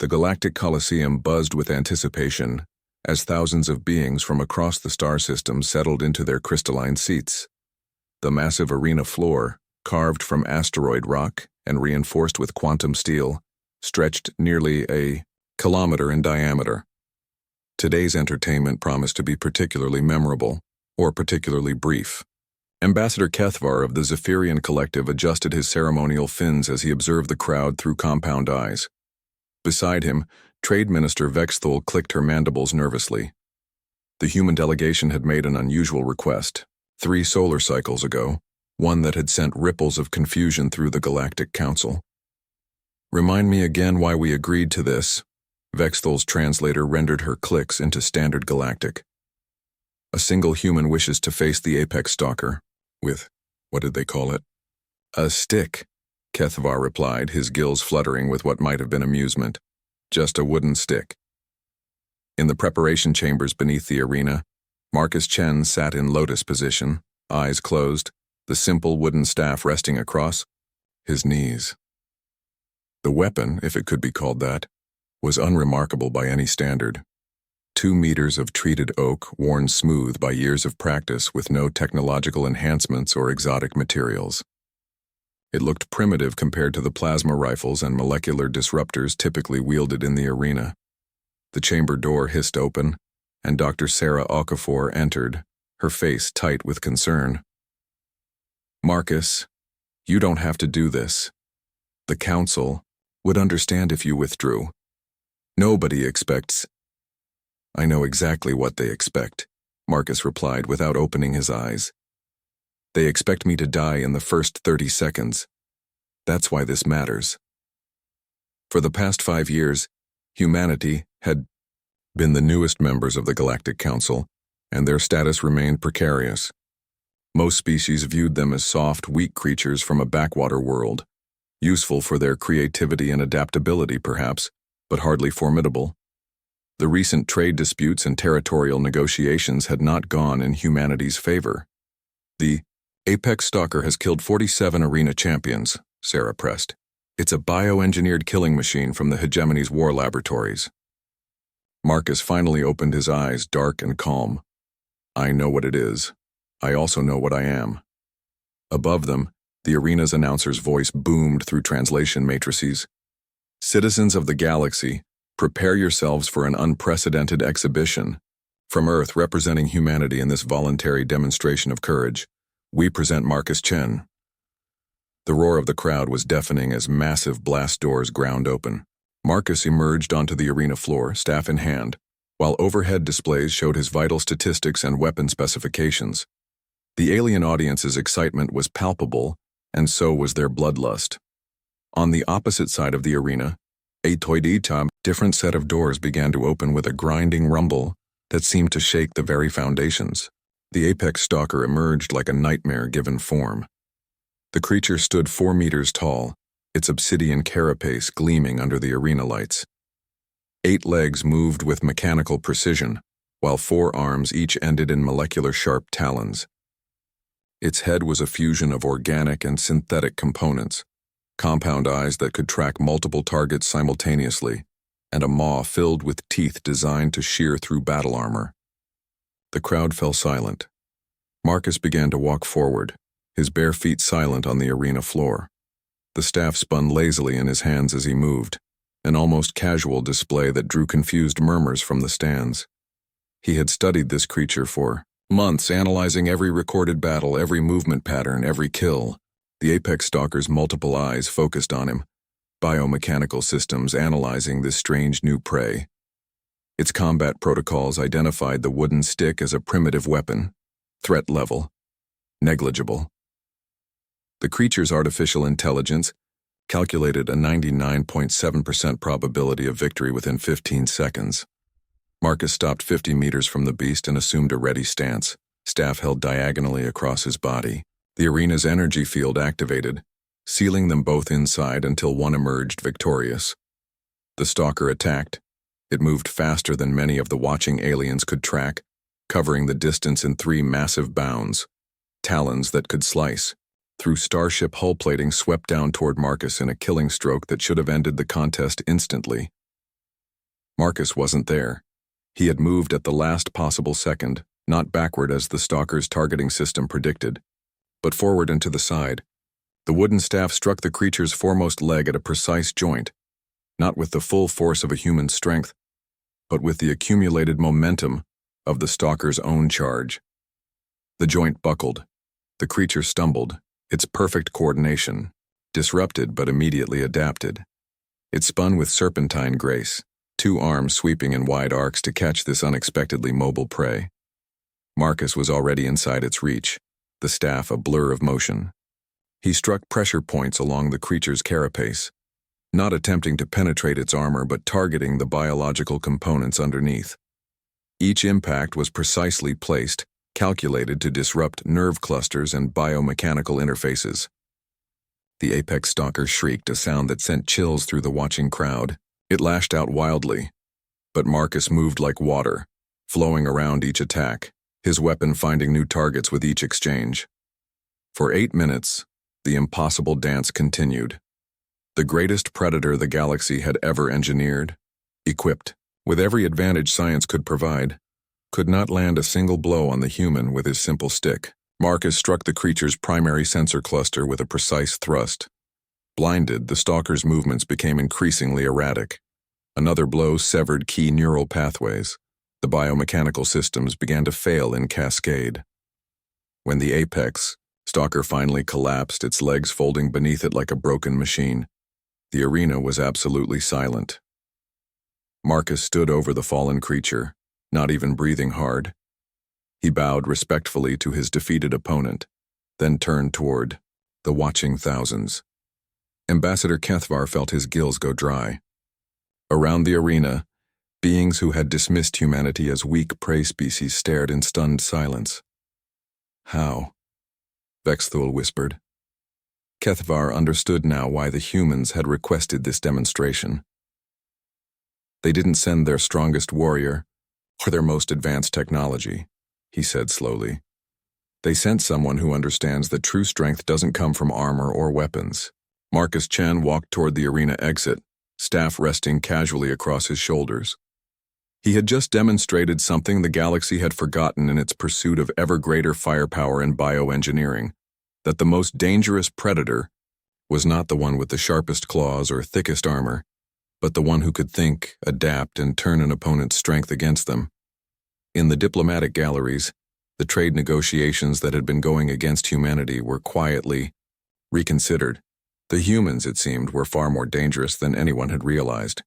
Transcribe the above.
The Galactic Coliseum buzzed with anticipation as thousands of beings from across the star system settled into their crystalline seats. The massive arena floor, carved from asteroid rock and reinforced with quantum steel, stretched nearly a kilometer in diameter. Today's entertainment promised to be particularly memorable, or particularly brief. Ambassador Kethvar of the Zephyrian Collective adjusted his ceremonial fins as he observed the crowd through compound eyes. Beside him, Trade Minister Vexthul clicked her mandibles nervously. The human delegation had made an unusual request, 3 solar cycles ago, one that had sent ripples of confusion through the Galactic Council. "Remind me again why we agreed to this." Vexthul's translator rendered her clicks into standard galactic. "A single human wishes to face the apex stalker with, what did they call it? A stick," Kethvar replied, his gills fluttering with what might have been amusement. "Just a wooden stick." In the preparation chambers beneath the arena, Marcus Chen sat in lotus position, eyes closed, the simple wooden staff resting across his knees. The weapon, if it could be called that, was unremarkable by any standard. 2 meters of treated oak worn smooth by years of practice with no technological enhancements or exotic materials. It looked primitive compared to the plasma rifles and molecular disruptors typically wielded in the arena. The chamber door hissed open, and Dr. Sarah Okafor entered, her face tight with concern. "Marcus, you don't have to do this. The Council would understand if you withdrew. Nobody expects—" "I know exactly what they expect," Marcus replied without opening his eyes. "They expect me to die in the first 30 seconds. That's why this matters." For the past 5 years, humanity had been the newest members of the Galactic Council, and their status remained precarious. Most species viewed them as soft, weak creatures from a backwater world, useful for their creativity and adaptability perhaps, but hardly formidable. The recent trade disputes and territorial negotiations had not gone in humanity's favor. "The Apex Stalker has killed 47 arena champions," Sarah pressed. "It's a bioengineered killing machine from the Hegemony's war laboratories." Marcus finally opened his eyes, dark and calm. "I know what it is. I also know what I am." Above them, the arena's announcer's voice boomed through translation matrices. "Citizens of the galaxy, prepare yourselves for an unprecedented exhibition. From Earth, representing humanity in this voluntary demonstration of courage, we present Marcus Chen." The roar of the crowd was deafening as massive blast doors ground open. Marcus emerged onto the arena floor, staff in hand, while overhead displays showed his vital statistics and weapon specifications. The alien audience's excitement was palpable, and so was their bloodlust. On the opposite side of the arena, a different set of doors began to open with a grinding rumble that seemed to shake the very foundations. The apex stalker emerged like a nightmare given form. The creature stood 4 meters tall, its obsidian carapace gleaming under the arena lights. 8 legs moved with mechanical precision, while 4 arms each ended in molecular sharp talons. Its head was a fusion of organic and synthetic components, compound eyes that could track multiple targets simultaneously, and a maw filled with teeth designed to shear through battle armor. The crowd fell silent. Marcus began to walk forward, his bare feet silent on the arena floor. The staff spun lazily in his hands as he moved, an almost casual display that drew confused murmurs from the stands. He had studied this creature for months, analyzing every recorded battle, every movement pattern, every kill. The apex stalker's multiple eyes focused on him, biomechanical systems analyzing this strange new prey. Its combat protocols identified the wooden stick as a primitive weapon, threat level negligible. The creature's artificial intelligence calculated a 99.7% probability of victory within 15 seconds. Marcus stopped 50 meters from the beast and assumed a ready stance, staff held diagonally across his body. The arena's energy field activated, sealing them both inside until one emerged victorious. The stalker attacked. It moved faster than many of the watching aliens could track, covering the distance in 3 massive bounds. Talons that could slice through starship hull plating swept down toward Marcus in a killing stroke that should have ended the contest instantly. Marcus wasn't there. He had moved at the last possible second, not backward as the stalker's targeting system predicted, but forward and to the side. The wooden staff struck the creature's foremost leg at a precise joint, not with the full force of a human's strength, but with the accumulated momentum of the stalker's own charge. The joint buckled. The creature stumbled, its perfect coordination, disrupted but immediately adapted. It spun with serpentine grace, two arms sweeping in wide arcs to catch this unexpectedly mobile prey. Marcus was already inside its reach, the staff a blur of motion. He struck pressure points along the creature's carapace, not attempting to penetrate its armor but targeting the biological components underneath. Each impact was precisely placed, calculated to disrupt nerve clusters and biomechanical interfaces. The apex stalker shrieked, a sound that sent chills through the watching crowd. It lashed out wildly, but Marcus moved like water, flowing around each attack, his weapon finding new targets with each exchange. For 8 minutes, the impossible dance continued. The greatest predator the galaxy had ever engineered, equipped with every advantage science could provide, could not land a single blow on the human with his simple stick. Marcus struck the creature's primary sensor cluster with a precise thrust. Blinded, the stalker's movements became increasingly erratic. Another blow severed key neural pathways. The biomechanical systems began to fail in cascade. When the apex stalker finally collapsed, its legs folding beneath it like a broken machine, the arena was absolutely silent. Marcus stood over the fallen creature, not even breathing hard. He bowed respectfully to his defeated opponent, then turned toward the watching thousands. Ambassador Kethvar felt his gills go dry. Around the arena, beings who had dismissed humanity as weak prey species stared in stunned silence. How? Vexthul whispered. Kethvar understood now why the humans had requested this demonstration. They didn't send their strongest warrior or their most advanced technology, he said slowly. They sent someone who understands that true strength doesn't come from armor or weapons. Marcus Chen walked toward the arena exit, staff resting casually across his shoulders. He had just demonstrated something the galaxy had forgotten in its pursuit of ever greater firepower and bioengineering, that the most dangerous predator was not the one with the sharpest claws or thickest armor, but the one who could think, adapt, and turn an opponent's strength against them. In the diplomatic galleries, the trade negotiations that had been going against humanity were quietly reconsidered. The humans, it seemed, were far more dangerous than anyone had realized.